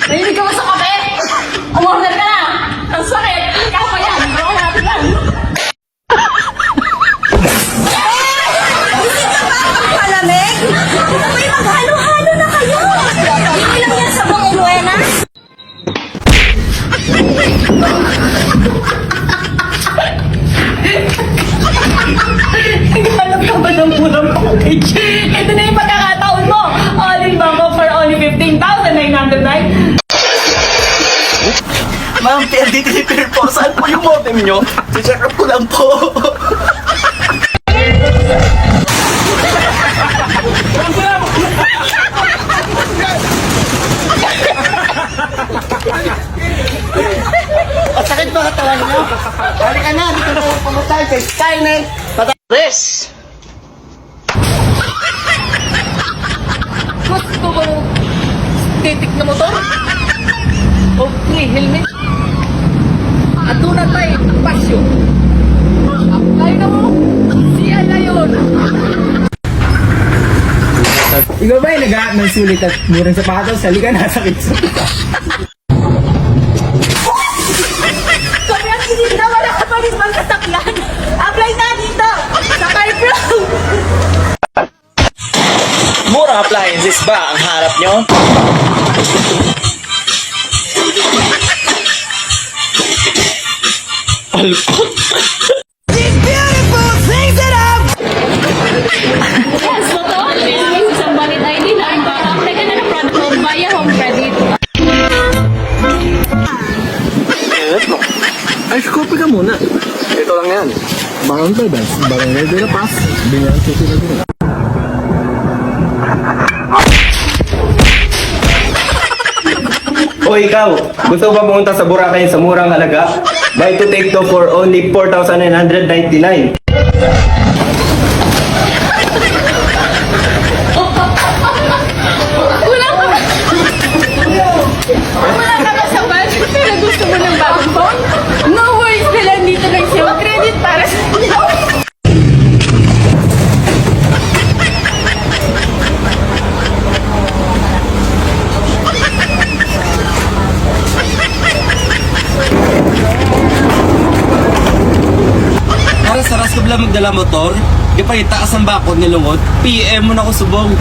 Mahilig ka ba sa kape? Umorder ka na! Ang sakit! Ikaw pa yan! Bro, natin lang! Palamig? May maghalo-halo na kayo! Hindi lang yan sa mga Luenas? Naghanap ka ba ng murang package? Ito na yung pagkakataon mo! All in Bangkok for only 15,909. Ma'am, PLDT repair po. Saan po yung modem nyo? Si-check up ko lang po. Masakit ba katawan nyo? Halika na, dito na pumunta kay Skynet. Patares! Gusto mo titik na motor? Okay, helmet. At doon na tayo, pasyo. Apply na mo. Siya na yun. Ikaw ba yung nag-aak ng sulit at murang sapatos? Halika na, sakit sa kita. Kami ang hindi na wala ka pa rin mga sasakyan. Apply na dito! Sa CarPro! Murang appliances ba ang harap nyo? Yes, totoo. May isang valid ID na. Apply ka na ng product home via home credit. Ay, copy ka muna. Ito lang yan. Barang pedals, barang ready na pass, binyan susi na din. O ikaw, gusto ba pumunta sa Boracay sa murang halaga? Buy to take to for only 4,999. Wala ka ba sa budget pero gusto mo ng bagong phone? No worries na lang dito na yung credit para sa inyo. Para sa ras ka bala magdala motor, di pa itaas ang bakod ni Lungod, PM mo na ko subong.